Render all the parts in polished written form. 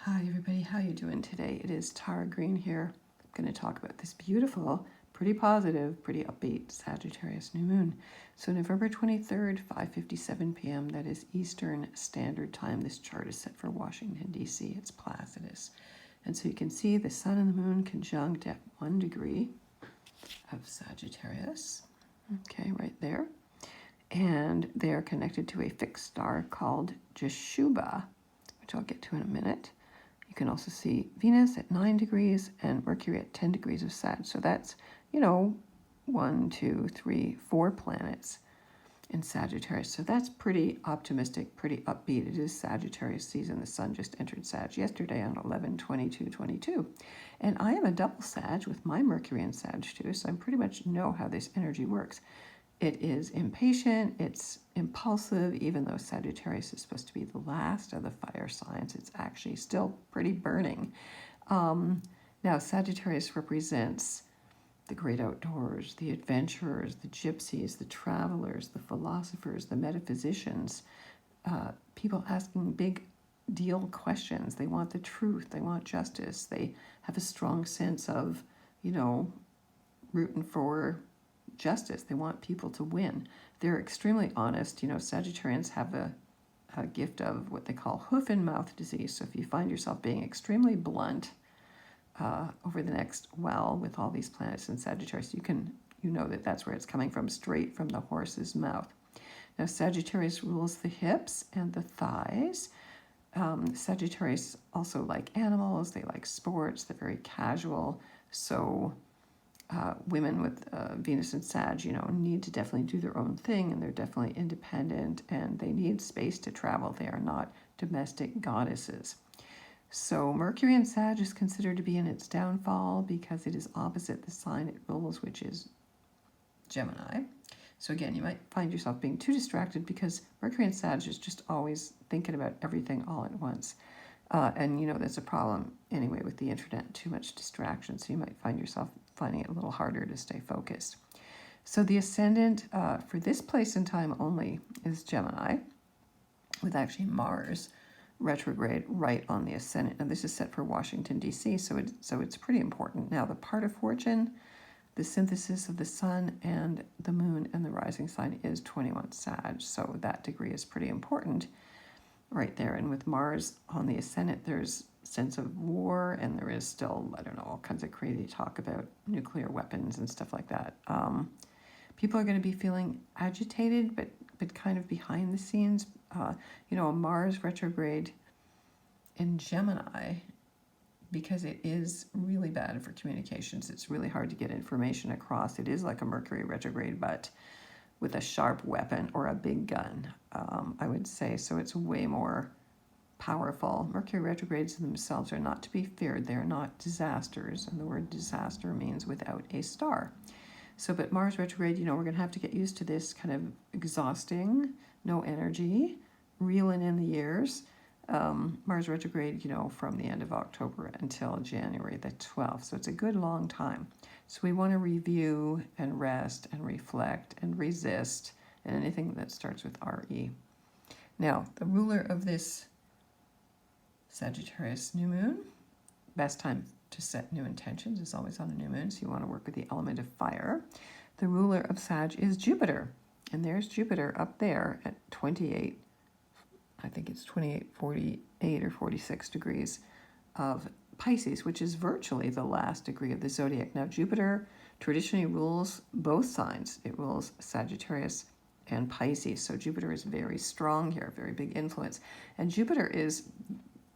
Hi everybody, how you doing today? It is Tara Green here. I'm going to talk about this beautiful, pretty positive, pretty upbeat Sagittarius new moon. So November 23rd, 5:57 p.m., that is Eastern Standard Time. This chart is set for Washington, D.C. It's Placidus. And so you can see the sun and the moon conjunct at 1 degree of Sagittarius. Okay, right there. And they are connected to a fixed star called Jeshubah, which I'll get to in a minute. You can also see Venus at 9 degrees and Mercury at 10 degrees of Sag. So that's, 1, 2, 3, 4 planets in Sagittarius. So that's pretty optimistic, pretty upbeat. It is Sagittarius season. The sun just entered Sag yesterday on 11/22/22. And I am a double Sag with my Mercury in Sag too, so I pretty much know how this energy works. It is impatient, it's impulsive, even though Sagittarius is supposed to be the last of the fire signs, it's actually still pretty burning. Now, Sagittarius represents the great outdoors, the adventurers, the gypsies, the travelers, the philosophers, the metaphysicians, people asking big deal questions. They want the truth, they want justice, they have a strong sense of, rooting for justice. They want people to win. They're extremely honest. Sagittarians have a gift of what they call hoof and mouth disease. So if you find yourself being extremely blunt over the next, with all these planets in Sagittarius, you know that that's where it's coming from, straight from the horse's mouth. Now, Sagittarius rules the hips and the thighs. Sagittarius also like animals. They like sports. They're very casual. So women with Venus and Sag, need to definitely do their own thing, and they're definitely independent, and they need space to travel. They are not domestic goddesses. So Mercury in Sag is considered to be in its downfall because it is opposite the sign it rules, which is Gemini. So again, you might find yourself being too distracted because Mercury in Sag is just always thinking about everything all at once. And that's a problem anyway with the internet, too much distraction. So you might find yourself finding it a little harder to stay focused. So the ascendant for this place in time only is Gemini, with actually Mars retrograde right on the ascendant. Now this is set for Washington, D.C., so it's pretty important. Now the part of fortune, the synthesis of the sun and the moon and the rising sign is 21 Sag, so that degree is pretty important right there. And with Mars on the ascendant, there's sense of war, and there is still, all kinds of crazy talk about nuclear weapons and stuff like that. People are going to be feeling agitated, but kind of behind the scenes. A Mars retrograde in Gemini, because it is really bad for communications. It's really hard to get information across. It is like a Mercury retrograde, but with a sharp weapon or a big gun, I would say. So it's way more powerful. Mercury retrogrades themselves are not to be feared. They are not disasters, and the word disaster means without a star. So, but Mars retrograde, we're going to have to get used to this kind of exhausting, no energy, reeling in the years. Mars retrograde, from the end of October until January the 12th. So it's a good long time. So we want to review and rest and reflect and resist, and anything that starts with RE. Now, the ruler of this Sagittarius new moon, best time to set new intentions is always on a new moon, so you want to work with the element of fire. The ruler of Sag is Jupiter, and there's Jupiter up there at 28, I think it's 28, 48 or 46 degrees of Pisces, which is virtually the last degree of the zodiac. Now, Jupiter traditionally rules both signs. It rules Sagittarius and Pisces, so Jupiter is very strong here, very big influence. And Jupiter is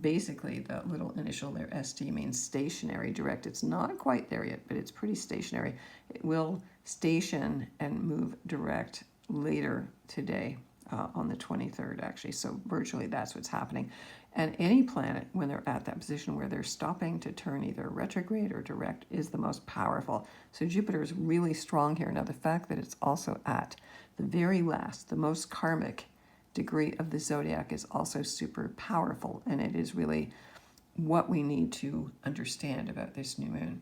basically, the little initial there, ST, means stationary, direct. It's not quite there yet, but it's pretty stationary. It will station and move direct later today, on the 23rd, actually. So virtually that's what's happening. And any planet, when they're at that position where they're stopping to turn either retrograde or direct, is the most powerful. So Jupiter is really strong here. Now, the fact that it's also at the very last, the most karmic degree of the zodiac is also super powerful, and it is really what we need to understand about this new moon.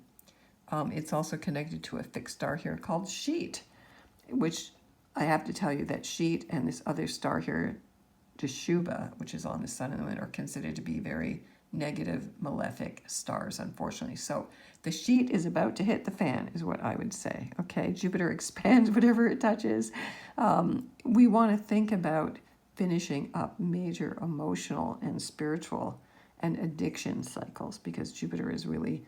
It's also connected to a fixed star here called Sheet, which I have to tell you that Sheet and this other star here, Jeshubah, which is on the sun and the moon, are considered to be very negative, malefic stars, unfortunately. So the sheet is about to hit the fan, is what I would say. Okay, Jupiter expands whatever it touches. We want to think about finishing up major emotional and spiritual and addiction cycles, because Jupiter is really,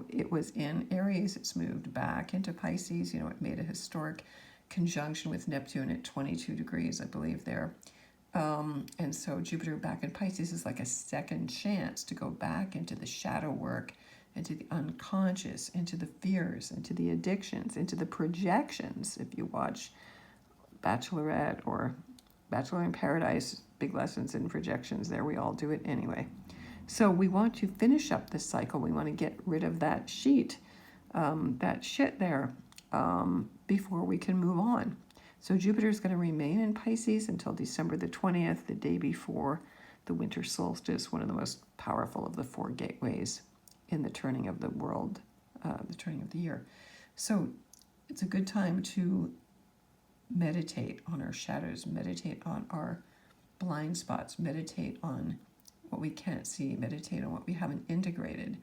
it was in Aries, it's moved back into Pisces. It made a historic conjunction with Neptune at 22 degrees, I believe, there. And so Jupiter back in Pisces is like a second chance to go back into the shadow work, into the unconscious, into the fears, into the addictions, into the projections. If you watch Bachelorette or Bachelor in Paradise, big lessons in projections there. We all do it anyway. So we want to finish up this cycle. We want to get rid of that sheet, that shit there, before we can move on. So Jupiter's going to remain in Pisces until December the 20th, the day before the winter solstice, one of the most powerful of the four gateways in the turning of the world, the turning of the year. So it's a good time to meditate on our shadows, meditate on our blind spots, meditate on what we can't see, meditate on what we haven't integrated.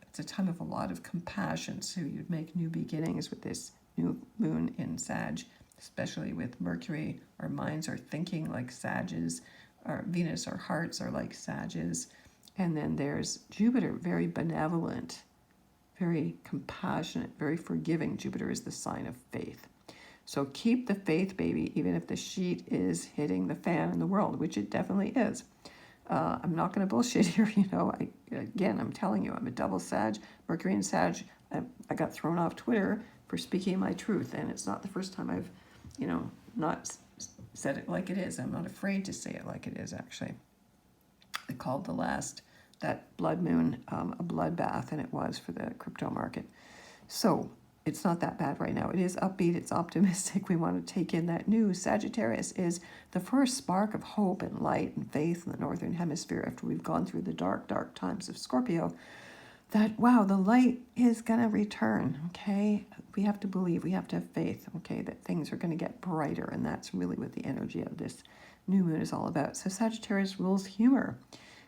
It's a time of a lot of compassion, so you'd make new beginnings with this new moon in Sag, especially with Mercury. Our minds are thinking like Sages, our Venus, our hearts are like Sages. And then there's Jupiter, very benevolent, very compassionate, very forgiving. Jupiter is the sign of faith. So keep the faith, baby, even if the sheet is hitting the fan in the world, which it definitely is. I'm not going to bullshit here, I'm telling you, I'm a double Sag, Mercury and Sag. I got thrown off Twitter for speaking my truth, and it's not the first time I've, not said it like it is. I'm not afraid to say it like it is, actually. I called that blood moon a bloodbath, and it was for the crypto market. So it's not that bad right now. It is upbeat, it's optimistic. We want to take in that news. Sagittarius is the first spark of hope and light and faith in the Northern Hemisphere after we've gone through the dark, dark times of Scorpio. That, wow, the light is going to return, okay? We have to believe, we have to have faith, okay, that things are going to get brighter, and that's really what the energy of this new moon is all about. So Sagittarius rules humor.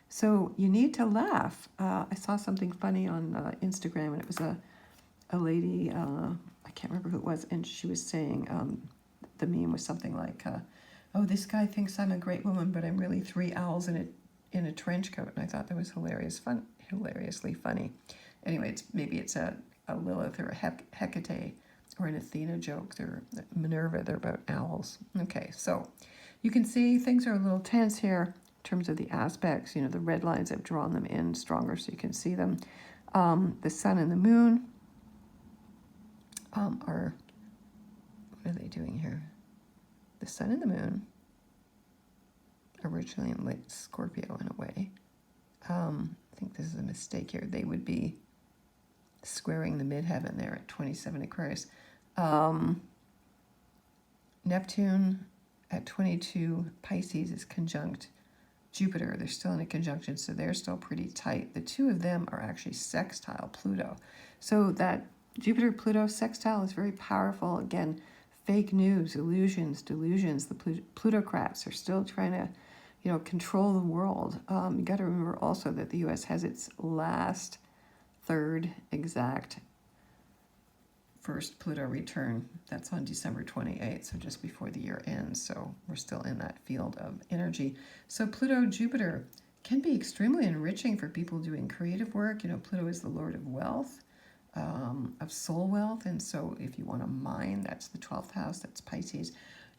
So you need to laugh. I saw something funny on Instagram, and it was a lady, I can't remember who it was, and she was saying, the meme was something like, oh, this guy thinks I'm a great woman, but I'm really three owls in a trench coat. And I thought that was hilariously funny. Anyway, maybe it's a Lilith or a Hecate or an Athena joke. They're Minerva, they're about owls. Okay, so you can see things are a little tense here in terms of the aspects. The red lines, I've drawn them in stronger so you can see them. The sun and the moon are, what are they doing here? The sun and the moon, originally in late Scorpio in a way. I think this is a mistake here. They would be squaring the midheaven there at 27 Aquarius. Neptune at 22 Pisces is conjunct Jupiter. They're still in a conjunction, so they're still pretty tight. The two of them are actually sextile Pluto. So that Jupiter-Pluto sextile is very powerful. Again, fake news, illusions, delusions. The plutocrats are still trying to, control the world. You got to remember also that the U.S. has its last third exact first Pluto return. That's on December 28th, so just before the year ends. So we're still in that field of energy. So Pluto-Jupiter can be extremely enriching for people doing creative work. Pluto is the Lord of wealth, of soul wealth. And so if you want to mine, that's the 12th house, that's Pisces.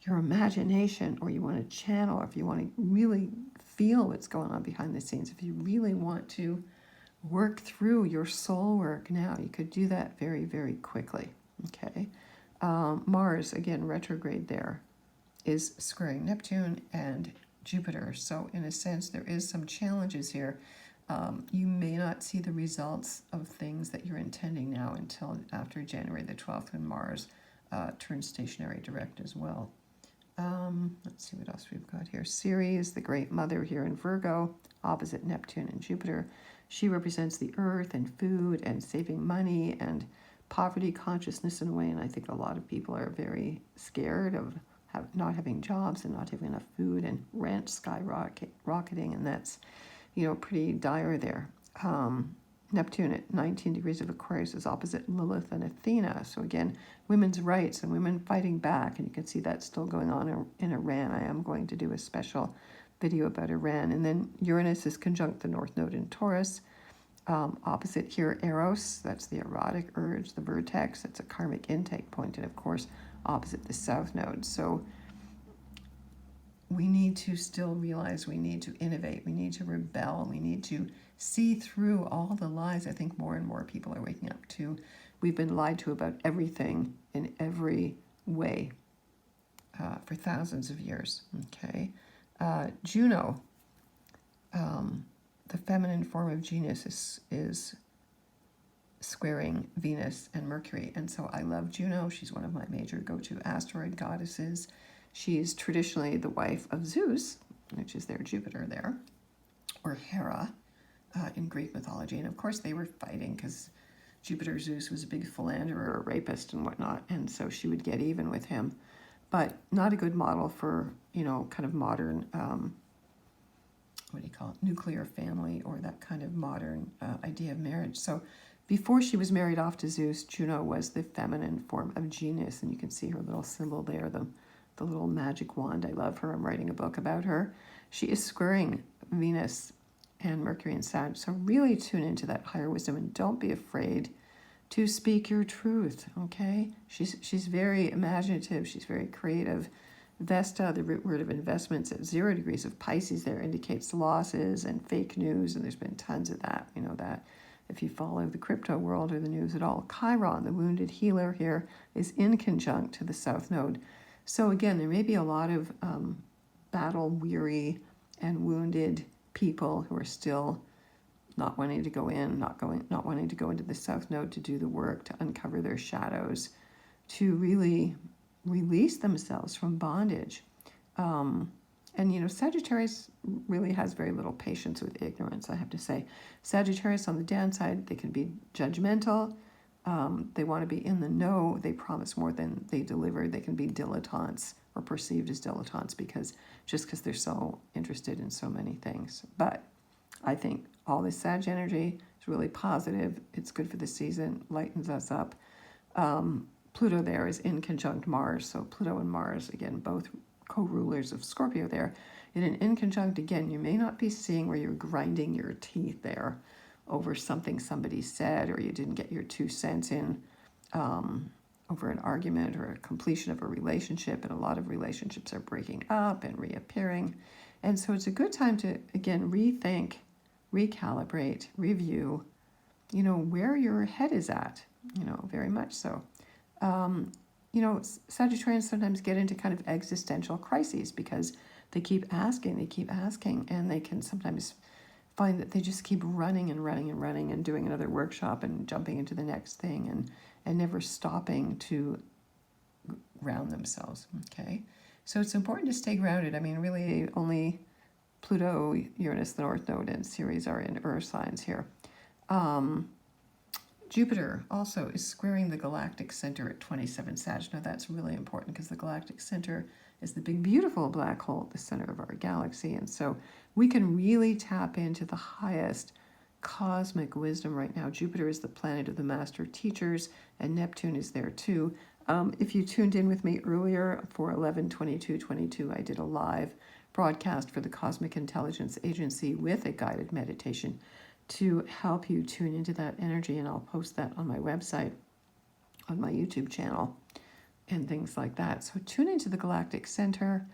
Your imagination, or you want to channel, if you want to really feel what's going on behind the scenes, if you really want to work through your soul work now, you could do that very, very quickly, okay? Mars, again, retrograde there, is squaring Neptune and Jupiter. So in a sense, there is some challenges here. You may not see the results of things that you're intending now until after January the 12th, when Mars turns stationary direct as well. Let's see what else we've got here. Ceres, the great mother here in Virgo, opposite Neptune and Jupiter. She represents the earth and food and saving money and poverty consciousness in a way. And I think a lot of people are very scared of not having jobs and not having enough food and rent skyrocketing. And that's pretty dire there. Neptune at 19 degrees of Aquarius is opposite Lilith and Athena. So again, women's rights and women fighting back. And you can see that still going on in Iran. I am going to do a special video about Iran. And then Uranus is conjunct the North Node in Taurus. Opposite here, Eros, that's the erotic urge, the vertex, that's a karmic intake point, and of course, opposite the South Node. So we need to still realize we need to innovate, we need to rebel, we need to see through all the lies. I think more and more people are waking up to. We've been lied to about everything in every way for thousands of years, okay? Juno, the feminine form of genius is squaring Venus and Mercury. And so I love Juno. She's one of my major go-to asteroid goddesses. She's traditionally the wife of Zeus, which is their Jupiter there, or Hera in Greek mythology. And of course they were fighting because Jupiter Zeus was a big philanderer, a rapist and whatnot. And so she would get even with him. But not a good model for, kind of modern nuclear family, or that kind of modern idea of marriage. So before she was married off to Zeus, Juno was the feminine form of genius, and you can see her little symbol there, the little magic wand. I love her. I'm writing a book about her. She is squaring Venus and Mercury and Sag, so really tune into that higher wisdom and don't be afraid to speak your truth, okay? She's very imaginative. She's very creative. Vesta, the root word of investments at 0 degrees of Pisces there, indicates losses and fake news, and there's been tons of that, that if you follow the crypto world or the news at all. Chiron, the wounded healer here, is in conjunct to the South Node. So again, there may be a lot of battle-weary and wounded people who are still not wanting to go in, not wanting to go into the South Node to do the work, to uncover their shadows, to really release themselves from bondage. And Sagittarius really has very little patience with ignorance, I have to say. Sagittarius, on the downside, they can be judgmental. They want to be in the know. They promise more than they deliver. They can be dilettantes, or perceived as dilettantes, because they're so interested in so many things. But I think all this Sag energy is really positive. It's good for the season, lightens us up. Pluto there is in conjunct Mars. So Pluto and Mars, again, both co-rulers of Scorpio there. In an in conjunct, again, you may not be seeing where you're grinding your teeth there over something somebody said, or you didn't get your 2 cents in over an argument or a completion of a relationship. And a lot of relationships are breaking up and reappearing. And so it's a good time to, again, rethink, recalibrate, review, where your head is at, very much so. Sagittarians sometimes get into kind of existential crises because they keep asking, and they can sometimes find that they just keep running and doing another workshop and jumping into the next thing and never stopping to ground themselves, okay? So it's important to stay grounded. I mean, really only Pluto, Uranus, the North Node, and Ceres are in Earth signs here. Jupiter also is squaring the galactic center at 27 Sag. Now that's really important because the galactic center is the big, beautiful black hole at the center of our galaxy. And so we can really tap into the highest cosmic wisdom right now. Jupiter is the planet of the master teachers, and Neptune is there too. If you tuned in with me earlier for 11/22/22, I did a live broadcast for the Cosmic Intelligence Agency with a guided meditation to help you tune into that energy, and I'll post that on my website, on my YouTube channel, and things like that. So tune into the galactic center.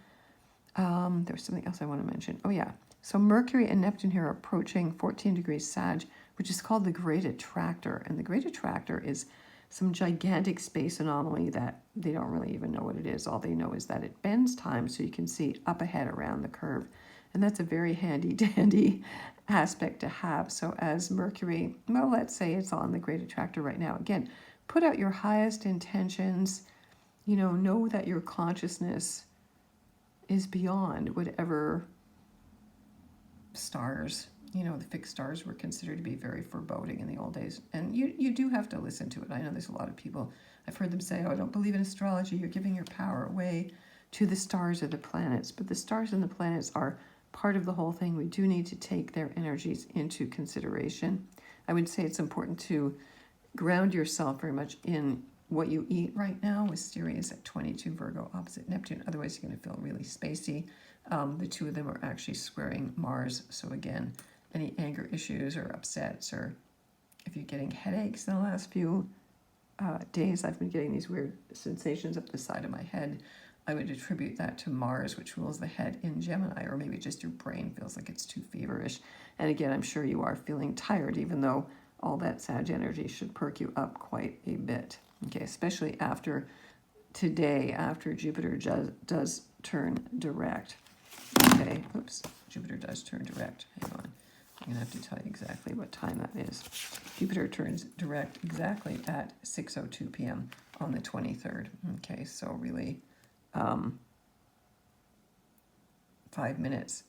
There's something else I want to mention. Oh yeah, so Mercury and Neptune here are approaching 14 degrees Sag, which is called the Great Attractor, and the Great Attractor is some gigantic space anomaly that they don't really even know what it is. All they know is that it bends time so you can see up ahead around the curve. And that's a very handy dandy aspect to have. So as Mercury, well, let's say it's on the Great Attractor right now. Again, put out your highest intentions. Know that your consciousness is beyond whatever stars, the fixed stars were considered to be very foreboding in the old days. And you do have to listen to it. I know there's a lot of people, I've heard them say, oh, I don't believe in astrology. You're giving your power away to the stars or the planets. But the stars and the planets are part of the whole thing. We do need to take their energies into consideration. I would say it's important to ground yourself very much in what you eat right now. Wisteria is at 22 Virgo opposite Neptune. Otherwise, you're going to feel really spacey. The two of them are actually squaring Mars. So again, any anger issues or upsets, or if you're getting headaches in the last few days, I've been getting these weird sensations up the side of my head. I would attribute that to Mars, which rules the head in Gemini, or maybe just your brain feels like it's too feverish. And again, I'm sure you are feeling tired, even though all that Sag energy should perk you up quite a bit. Okay, especially after today, after Jupiter does turn direct. Okay, oops, Jupiter does turn direct. Hang on, I'm gonna have to tell you exactly what time that is. Jupiter turns direct exactly at 6:02 p.m. on the 23rd. Okay, so really 5 minutes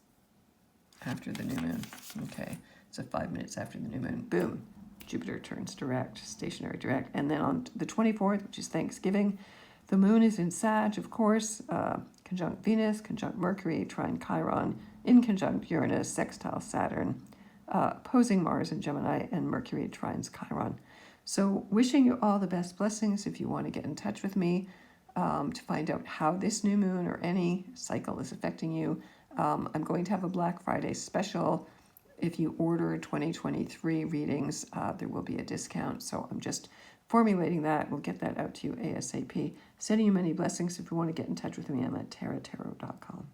after the new moon. Okay, so 5 minutes after the new moon, boom, Jupiter turns direct, stationary direct. And then on the 24th, which is Thanksgiving, the moon is in Sag, of course, conjunct Venus, conjunct Mercury, trine Chiron, in conjunct Uranus, sextile Saturn, opposing Mars in Gemini, and Mercury trines Chiron. So wishing you all the best blessings. If you want to get in touch with me to find out how this new moon or any cycle is affecting you, I'm going to have a Black Friday special. If you order 2023 readings, there will be a discount. So I'm just formulating that. We'll get that out to you ASAP. Sending you many blessings. If you want to get in touch with me, I'm at taratarot.com.